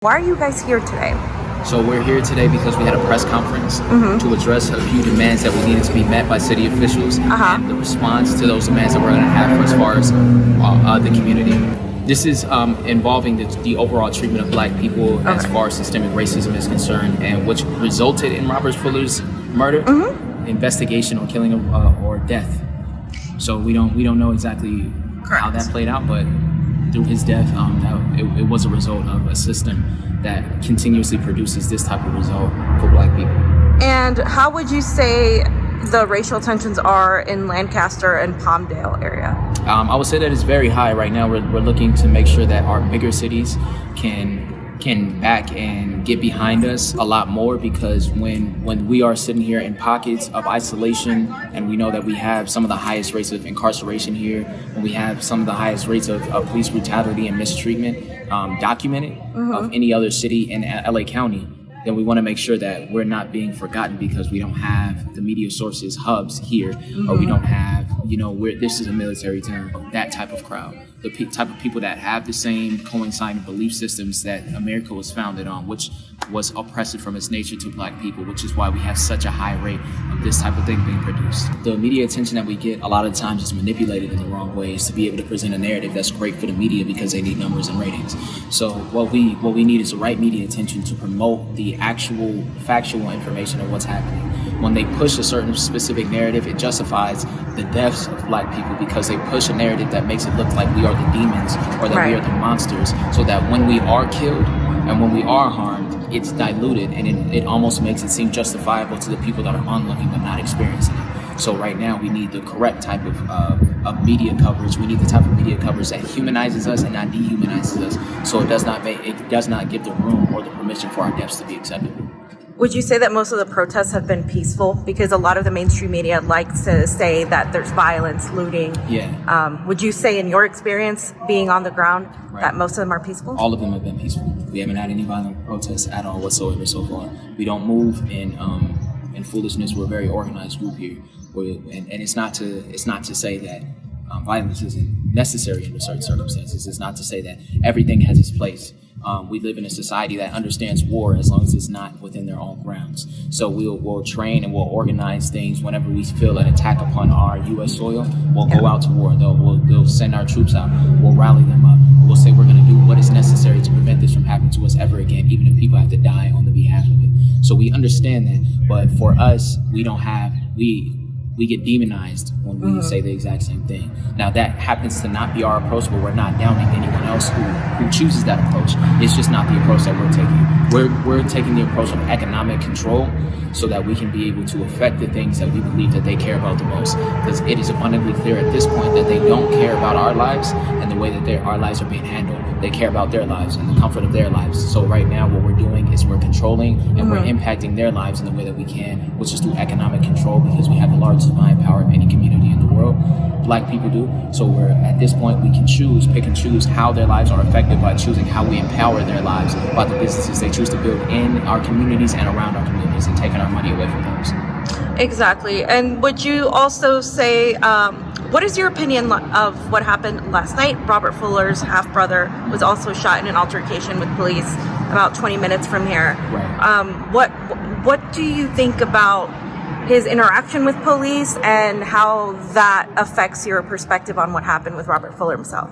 Why are you guys here today? So we're here today because we had a press conference to address a few demands that we needed to be met by city officials and the response to those demands that we're going to have as far as the community. This is involving the overall treatment of black people as far as systemic racism is concerned, and which resulted in Robert Fuller's murder, investigation or killing or death. So we don't know exactly how that played out, but through his death, it was a result of a system that continuously produces this type of result for black people. And how would you say the racial tensions are in Lancaster and Palmdale area? I would say that it's very high right now. We're looking to make sure that our bigger cities can back and get behind us a lot more, because when we are sitting here in pockets of isolation, and we know that we have some of the highest rates of incarceration here, and we have some of the highest rates of police brutality and mistreatment documented of any other city in LA County, then we want to make sure that we're not being forgotten because we don't have the media sources hubs here, or we don't have, this is a military town, that type of crowd. The type of people that have the same coinciding belief systems that America was founded on, which was oppressive from its nature to black people, which is why we have such a high rate of this type of thing being produced. The media attention that we get a lot of times is manipulated in the wrong ways to be able to present a narrative that's great for the media because they need numbers and ratings. So what we need is the right media attention to promote the actual factual information of what's happening. When they push a certain specific narrative, it justifies the deaths of black people because they push a narrative that makes it look like we are the demons or that we are the monsters, so that when we are killed and when we are harmed, it's diluted and it almost makes it seem justifiable to the people that are onlooking but not experiencing it. So right now we need the correct type of media coverage. We need the type of media coverage that humanizes us and not dehumanizes us, so it does not give the room or the permission for our deaths to be acceptable. Would you say that most of the protests have been peaceful? Because a lot of the mainstream media likes to say that there's violence, looting. Yeah. Would you say in your experience being on the ground that most of them are peaceful? All of them have been peaceful. We haven't had any violent protests at all whatsoever so far. We don't move in foolishness. We're a very organized group here. And it's not to say that violence isn't necessary under certain circumstances. It's not to say that everything has its place. We live in a society that understands war as long as it's not within their own grounds. So we'll train and we'll organize things whenever we feel an attack upon our U.S. soil. We'll go out to war. They'll send our troops out. We'll rally them up. We'll say we're going to do what is necessary to prevent this from happening to us ever again, even if people have to die on the behalf of it. So we understand that, but for us, we get demonized when we say the exact same thing. Now that happens to not be our approach, but we're not downing anyone else who chooses that approach. It's just not the approach that we're taking. We're taking the approach of economic control so that we can be able to affect the things that we believe that they care about the most. Because it is abundantly clear at this point that they don't care about our lives and the way that our lives are being handled. They care about their lives and the comfort of their lives. So right now what we're doing is we're controlling and we're impacting their lives in the way that we can, which is through economic control, because we have the largest buying power of any community in the world. Black people do. So we're at this point, we can pick and choose how their lives are affected by choosing how we empower their lives by the businesses they choose to build in our communities and around our communities, and taking our money away from those. Exactly. And would you also say, what is your opinion of what happened last night? Robert Fuller's half-brother was also shot in an altercation with police about 20 minutes from here. Right. What do you think about his interaction with police and how that affects your perspective on what happened with Robert Fuller himself?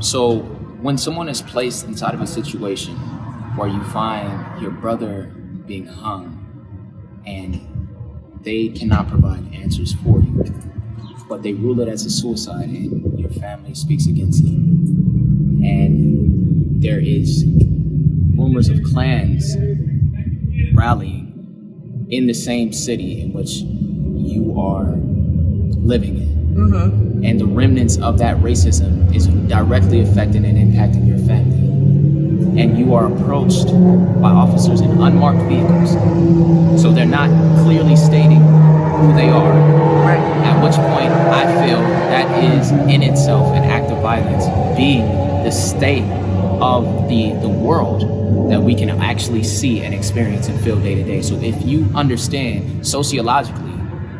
So when someone is placed inside of a situation where you find your brother being hung and they cannot provide answers for you, but they rule it as a suicide and your family speaks against it, and there is rumors of clans rallying in the same city in which you are living in, and the remnants of that racism is directly affecting and impacting your family, and you are approached by officers in unmarked vehicles, so they're not clearly stating who they are, at which point I feel that is in itself an act of violence, being the state of the world that we can actually see and experience and feel day to day. So if you understand sociologically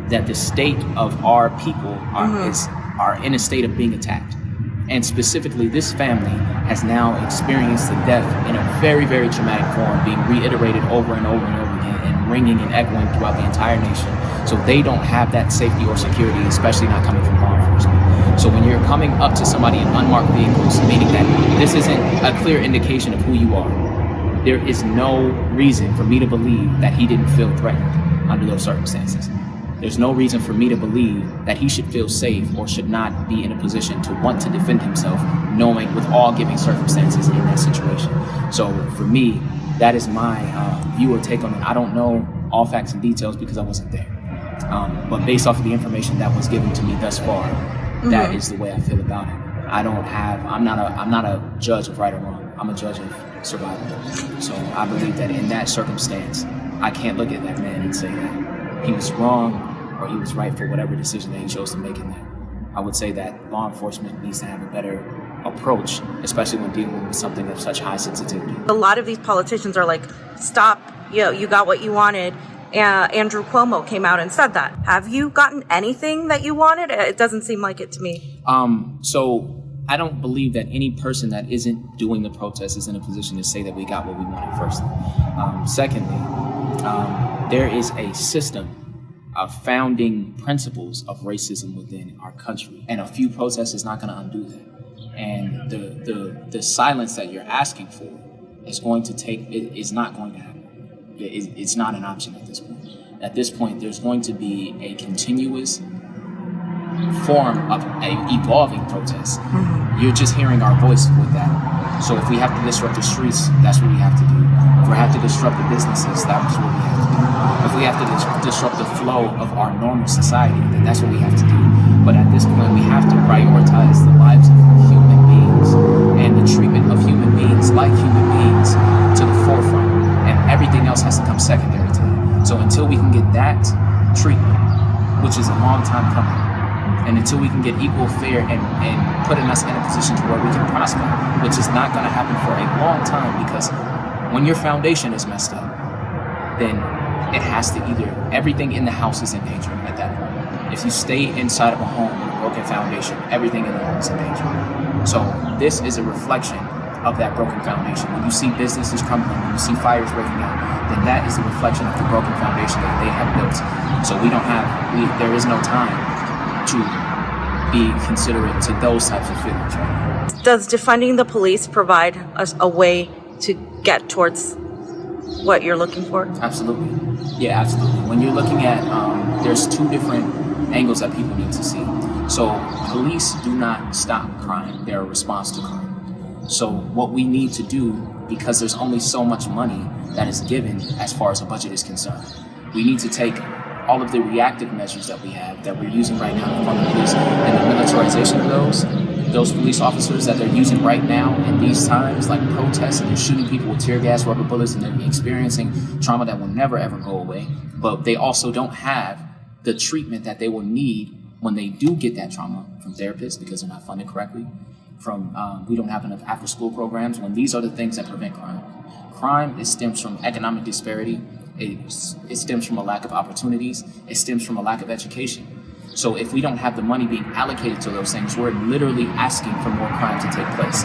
that the state of our people are in a state of being attacked, And specifically, this family has now experienced the death in a very, very traumatic form, being reiterated over and over and over again, and ringing and echoing throughout the entire nation. So they don't have that safety or security, especially not coming from law enforcement. So when you're coming up to somebody in unmarked vehicles, meaning that this isn't a clear indication of who you are, there is no reason for me to believe that he didn't feel threatened under those circumstances. There's no reason for me to believe that he should feel safe or should not be in a position to want to defend himself, knowing with all given circumstances in that situation. So for me, that is my view or take on it. I don't know all facts and details because I wasn't there. But based off of the information that was given to me thus far, that is the way I feel about it. I'm not a judge of right or wrong. I'm a judge of survival. So I believe that in that circumstance, I can't look at that man and say that he was wrong or he was right for whatever decision that he chose to make in that. I would say that law enforcement needs to have a better approach, especially when dealing with something of such high sensitivity. A lot of these politicians are like, stop, you got what you wanted. Andrew Cuomo came out and said that. Have you gotten anything that you wanted? It doesn't seem like it to me. So I don't believe that any person that isn't doing the protest is in a position to say that we got what we wanted first. Secondly, there is a system of founding principles of racism within our country, and a few protests is not going to undo that. And the silence that you're asking for is not going to happen. It's not an option at this point. At this point, there's going to be a continuous form of an evolving protest. You're just hearing our voice with that. So if we have to disrupt the streets, that's what we have to do. If we have to disrupt the businesses, that's what we have to do. If we have to disrupt the flow of our normal society, then that's what we have to do. But at this point, we have to prioritize the lives of human beings and the treatment of human beings like human beings to the forefront. And everything else has to come secondary to that. So until we can get that treatment, which is a long time coming, and until we can get equal, fair, and putting us in a position to where we can prosper, which is not going to happen for a long time, because when your foundation is messed up, then it has to everything in the house is in danger at that point. If you stay inside of a home with a broken foundation, everything in the home is in danger. So this is a reflection of that broken foundation. When you see businesses crumbling, when you see fires breaking out, then that is a reflection of the broken foundation that they have built. So there is no time to be considerate to those types of feelings right now. Does defunding the police provide us a way to get towards what you're looking for? Absolutely. Yeah, absolutely. When you're looking at, there's two different angles that people need to see. So police do not stop crime. They're a response to crime. So what we need to do, because there's only so much money that is given as far as a budget is concerned, we need to take all of the reactive measures that we have, that we're using right now to fund the police, and the militarization of those police officers that they're using right now in these times, like protests, and they're shooting people with tear gas, rubber bullets, and they're experiencing trauma that will never ever go away. But they also don't have the treatment that they will need when they do get that trauma from therapists, because they're not funded correctly. We don't have enough after-school programs, when these are the things that prevent crime. Crime stems from economic disparity. It stems from a lack of opportunities. It stems from a lack of education. So if we don't have the money being allocated to those things, we're literally asking for more crime to take place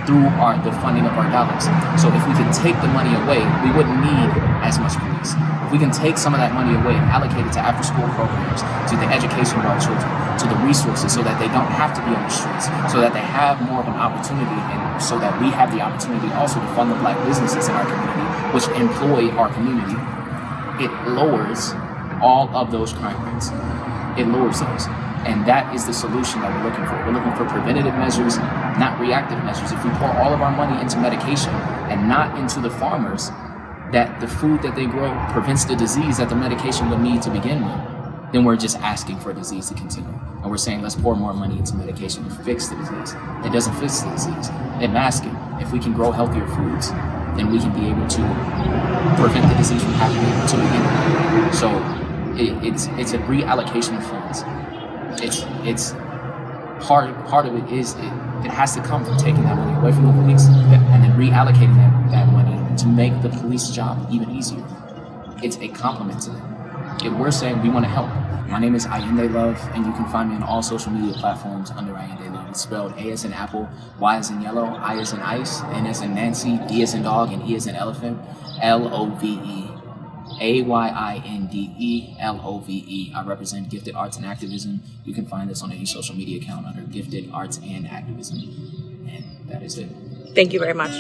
through the funding of our dollars. So if we could take the money away, we wouldn't need as much police. If we can take some of that money away and allocate it to after-school programs, to the education of our children, to the resources, so that they don't have to be on the streets, so that they have more of an opportunity, and so that we have the opportunity also to fund the Black businesses in our community, which employ our community, it lowers all of those crime rates. It lowers those. And that is the solution that we're looking for. We're looking for preventative measures, not reactive measures. If we pour all of our money into medication and not into the farmers, that the food that they grow prevents the disease that the medication would need to begin with, then we're just asking for disease to continue. And we're saying, let's pour more money into medication to fix the disease. It doesn't fix the disease. It masks it. If we can grow healthier foods, then we can be able to prevent the disease from happening to begin with. So it's a reallocation of funds. It's part of it is it has to come from taking that money away from the police and then reallocating that money to make the police job even easier. It's a compliment to them. if we're saying we want to help. My name is Ayende Love, and you can find me on all social media platforms under Ayende Love. It's spelled A as in apple, Y as in yellow, I as in ice, N as in Nancy, D as in dog, and E as in elephant, Love. AYINDE LOVE. I represent Gifted Arts and Activism. You can find us on any social media account under Gifted Arts and Activism. And that is it. Thank you very much.